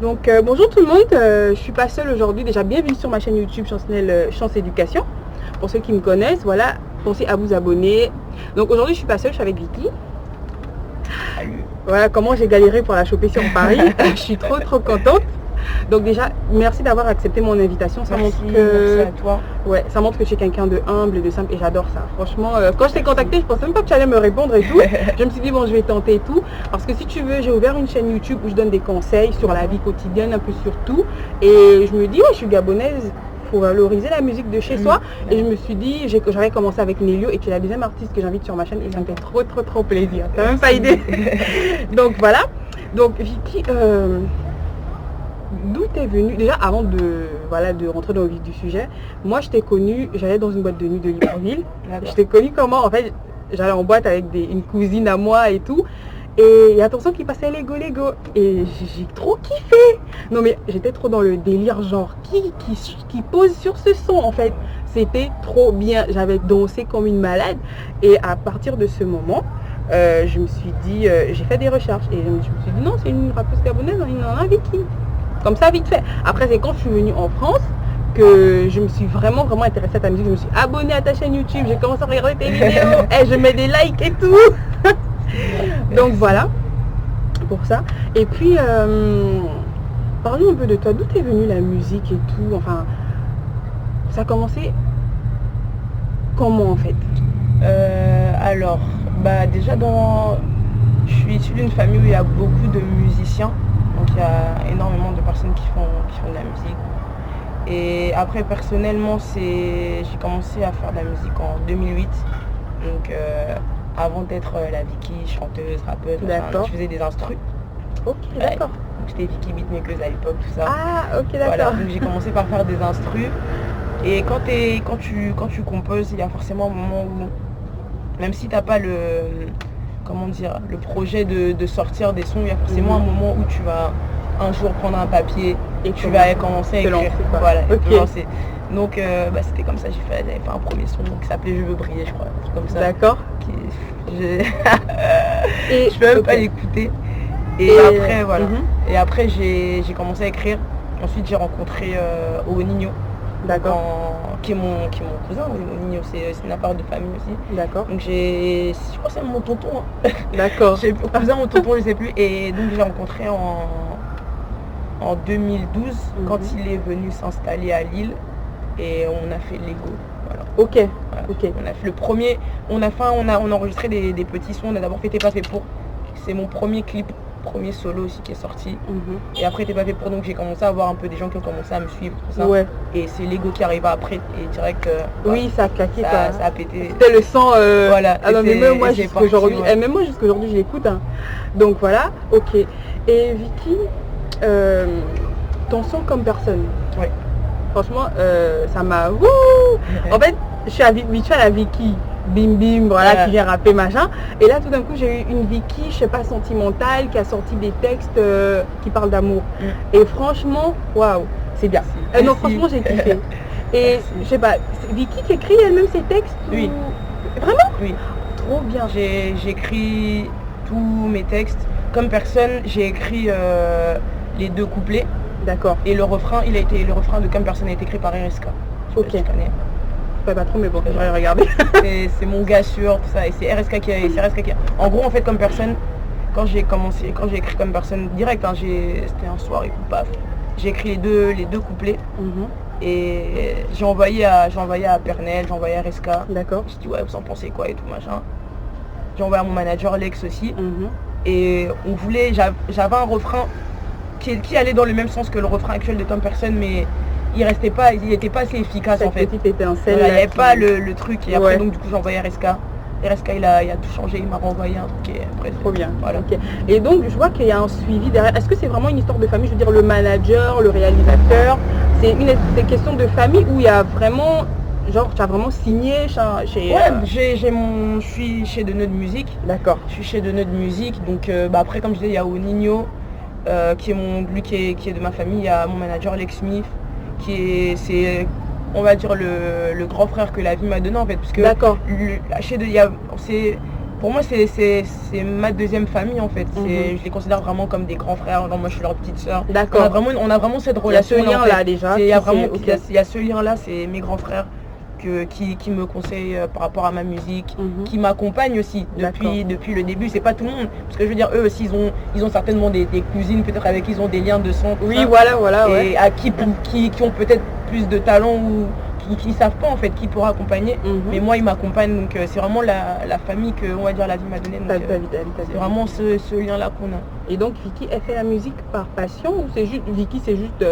Donc bonjour tout le monde, je suis pas seule aujourd'hui. Déjà bienvenue sur ma chaîne YouTube Chansonnelle Chance Éducation. Pour ceux qui me connaissent, voilà, pensez à vous abonner. Donc aujourd'hui je suis pas seule, je suis avec Vicky. Salut. Voilà comment j'ai galéré pour la choper sur Paris. Je suis trop contente. Donc déjà merci d'avoir accepté mon invitation. Ça montre que merci à toi. Ouais, ça montre que tu es quelqu'un de humble et de simple et j'adore ça. Franchement, quand je t'ai contacté, je pensais même pas que tu allais me répondre et tout. Je me suis dit bon, je vais tenter et tout. Parce que si tu veux, j'ai ouvert une chaîne YouTube où je donne des conseils sur la vie quotidienne, un peu sur tout. Et je me dis ouais, je suis gabonaise, faut valoriser la musique de chez soi. Et je me suis dit, j'avais commencé avec Nélio et tu es la deuxième artiste que j'invite sur ma chaîne et ça me fait trop plaisir. T'as même pas idée. Donc voilà. Donc Vicky, d'où t'es venue déjà avant de rentrer dans le vif du sujet? Moi je t'ai connue, j'allais dans une boîte de nuit de Libreville. Je t'ai connue comment? En fait j'allais en boîte avec une cousine à moi et tout. Et il y a ton son qui passait Lego et j'ai trop kiffé. Non mais j'étais trop dans le délire genre qui pose sur ce son en fait. C'était trop bien, j'avais dansé comme une malade. Et à partir de ce moment, je me suis dit, j'ai fait des recherches et je me suis dit non, c'est une rappeuse gabonaise, il en a Vicky. Comme ça vite fait. Après c'est quand je suis venue en France que je me suis vraiment intéressée à ta musique. Je me suis abonnée à ta chaîne YouTube, j'ai commencé à regarder tes vidéos et je mets des likes et tout. Donc voilà pour ça. Et puis parlons un peu de toi. D'où t'es venue la musique et tout? Enfin, ça a commencé comment en fait? Alors, déjà je suis issue d'une famille où il y a beaucoup de musiciens. Donc il y a énormément de personnes qui font de la musique. Et après personnellement, j'ai commencé à faire de la musique en 2008. Donc avant d'être la Vicky, chanteuse, rappeuse, je faisais des instrus. Ok, d'accord. J'étais Vicky beatmakeuse à l'époque, tout ça. Ah, ok, d'accord. Voilà, donc j'ai commencé par faire des instrus. Et quand tu composes, il y a forcément un moment où, même si tu n'as pas le projet de sortir des sons, il y a forcément un moment où tu vas un jour prendre un papier et tu vas commencer à écrire. Voilà, te lancer. Donc c'était comme ça, j'avais fait un premier son qui s'appelait Je veux briller, je crois, un truc comme ça. D'accord. Et je peux même pas l'écouter. Et après voilà. Et après j'ai commencé à écrire. Ensuite j'ai rencontré Nino. D'accord. Qui est mon cousin, Nino, c'est une affaire de famille aussi. D'accord. Donc je crois que c'est mon tonton. D'accord. J'ai cousin, mon tonton, je sais plus. Et donc j'ai rencontré en 2012 quand il est venu s'installer à Lille et on a fait Lego. Voilà. Ok. Voilà. Ok. On a fait le premier, on a enregistré des petits sons. On a d'abord fait T'es pas fait pour. C'est mon premier clip. Premier solo aussi qui est sorti. Et après T'es pas fait pour, donc j'ai commencé à voir un peu des gens qui ont commencé à me suivre, tout ça. Ouais. Et c'est Lego qui arriva après et direct oui, ça a claqué, ça a pété. C'était le sang voilà. Ah non, mais même moi jusqu'aujourd'hui, même moi jusqu'aujourd'hui je l'écoute. Donc voilà, ok. Et Vicky, ton son comme personne. Ouais. Franchement, ça m'a. En fait, je suis habituée à la Vicky. Bim, voilà, qui vient rapper, machin. Et là, tout d'un coup, j'ai eu une Vicky, je sais pas, sentimentale, qui a sorti des textes qui parlent d'amour. Et franchement, waouh, c'est bien. Non, franchement, j'ai kiffé. Et je sais pas, c'est Vicky qui écrit elle-même ses textes? Oui. Vraiment? Oui. Trop bien. J'écris tous mes textes. Comme personne, j'ai écrit les 2 couplets. D'accord. Et le refrain de Comme personne a été écrit par RSK. Ok. Je connais. Pas trop, mais bon, je vais regarder. C'est mon gars sûr, tout ça, et c'est RSK qui a. En gros, en fait, Comme personne, quand j'ai écrit Comme personne direct, c'était un soir et tout, paf. J'ai écrit les deux couplets. Et j'ai envoyé à Pernel, j'ai envoyé à RSK. D'accord. Je dis ouais, vous en pensez quoi et tout machin. J'ai envoyé à mon manager Lex aussi. Et j'avais un refrain qui allait dans le même sens que le refrain actuel de Comme personne, mais il n'était pas assez efficace en fait. Petite étincelle. Voilà, il n'y avait pas le truc. Et après donc du coup j'ai envoyé à RSK. RSK il a tout changé, il m'a renvoyé un truc et après trop bien. Voilà. Okay. Et donc je vois qu'il y a un suivi derrière. Est-ce que c'est vraiment une histoire de famille? Je veux dire le manager, le réalisateur, c'est une question de famille où il y a vraiment, genre tu as vraiment signé chez... Ouais, je suis chez De Neude Musique. D'accord. Je suis chez De Neude Musique, donc après comme je disais il y a Nino qui est de ma famille, il y a mon manager Alex Smith c'est on va dire le grand frère que la vie m'a donné en fait, parce que d'accord. Pour moi, c'est ma deuxième famille en fait. Je les considère vraiment comme des grands frères. Genre, moi, je suis leur petite sœur. D'accord. On a vraiment cette relation. Il y a ce lien-là déjà. Il y a vraiment, il y a ce lien-là, c'est mes grands frères qui me conseillent par rapport à ma musique, qui m'accompagnent aussi depuis le début. C'est pas tout le monde. Parce que je veux dire, eux aussi, ils ont certainement des cousines, peut-être avec qui ils ont des liens de sang. Oui, voilà. Et à qui ont peut-être plus de talent ou qui savent pas en fait qui pourra accompagner, mais moi ils m'accompagnent, donc c'est vraiment la famille que on va dire la vie m'a donné, c'est vraiment ce lien là qu'on a. Et donc Vicky, elle fait la musique par passion ou c'est juste Vicky, c'est juste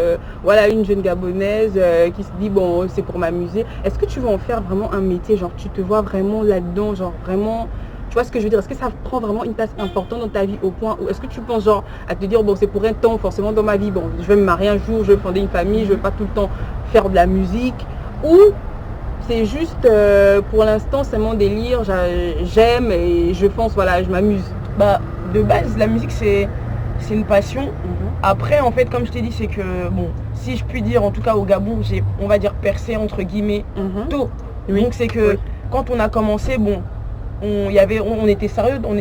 voilà une jeune gabonaise qui se dit bon c'est pour m'amuser? Est-ce que tu veux en faire vraiment un métier, genre tu te vois vraiment là-dedans, genre vraiment, tu vois ce que je veux dire, est-ce que ça prend vraiment une place importante dans ta vie au point où est-ce que tu penses genre à te dire bon c'est pour un temps forcément dans ma vie, bon je vais me marier un jour, je vais fonder une famille, je vais pas tout le temps faire de la musique, ou c'est juste pour l'instant c'est mon délire, j'aime et je pense voilà je m'amuse? Bah de base la musique c'est une passion. Après en fait comme je t'ai dit c'est que bon si je puis dire en tout cas au Gabon j'ai on va dire percé entre guillemets tôt. Donc c'est que quand on a commencé bon on était sérieux dans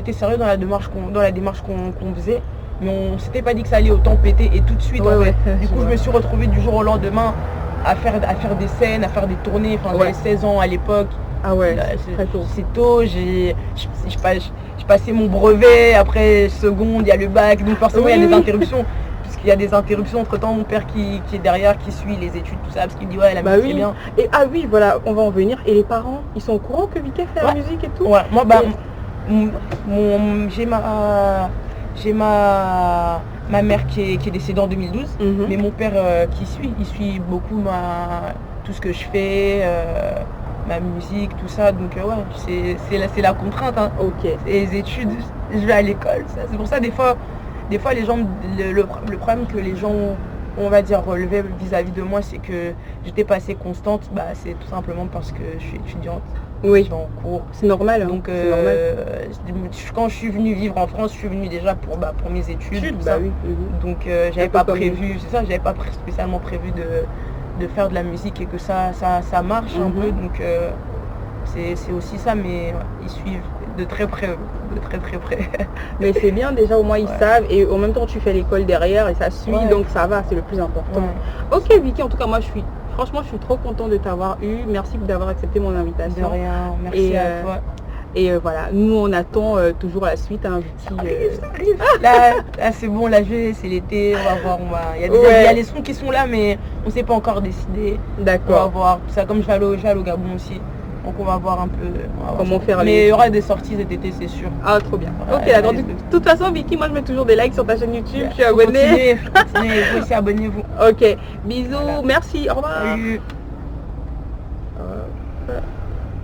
la démarche qu'on faisait, mais on s'était pas dit que ça allait autant péter et tout de suite en fait. Du coup je me suis retrouvée du jour au lendemain à faire des scènes, à faire des tournées, enfin j'avais 16 ans à l'époque. Ah ouais, c'est tôt, j'ai passé mon brevet, après seconde, il y a le bac, donc forcément il y a des interruptions, puisqu'il y a des interruptions entre temps, mon père qui est derrière, qui suit les études, tout ça, parce qu'il me dit ouais la musique c'est bien. Et ah oui voilà, on va en venir, et les parents, ils sont au courant que Vicky fait la musique et tout? Ouais, moi bah, j'ai ma mère qui est décédée en 2012, mais mon père il suit beaucoup tout ce que je fais, ma musique, tout ça, donc ouais, c'est la contrainte, hein. Et les études, je vais à l'école, c'est pour ça des fois les gens, le problème que les gens on va dire relevé vis-à-vis de moi, c'est que j'étais pas assez constante, bah c'est tout simplement parce que je suis étudiante. Je suis en cours. C'est normal. Hein. Donc normal. quand je suis venue vivre en France, je suis venue déjà pour mes études. Tout ça. Donc j'avais pas prévu, c'est ça, j'avais pas spécialement prévu de faire de la musique et que ça marche un peu. Donc c'est aussi ça, mais ils suivent de très près. Mais c'est bien déjà, au moins ils savent, et en même temps tu fais l'école derrière et ça suit, donc ça va, c'est le plus important. Ok Vicky, en tout cas moi franchement je suis trop contente de t'avoir eu, merci d'avoir accepté mon invitation. De rien, merci à toi. Et voilà, nous on attend toujours la suite, hein, Vicky. Là c'est bon, là c'est l'été, on va voir, il y a les sons qui sont là mais on s'est pas encore décidé. D'accord. On va voir, ça comme je vais aller au Gabon aussi. Donc on va voir un peu comment faire. Mais il y aura des sorties cet été, c'est sûr. Ah trop bien. Ok, d'accord. De toute façon Vicky, moi je mets toujours des likes sur ta chaîne YouTube, je suis abonnée. Continuez, vous aussi abonnez-vous. Ok, bisous, merci, au revoir. Salut.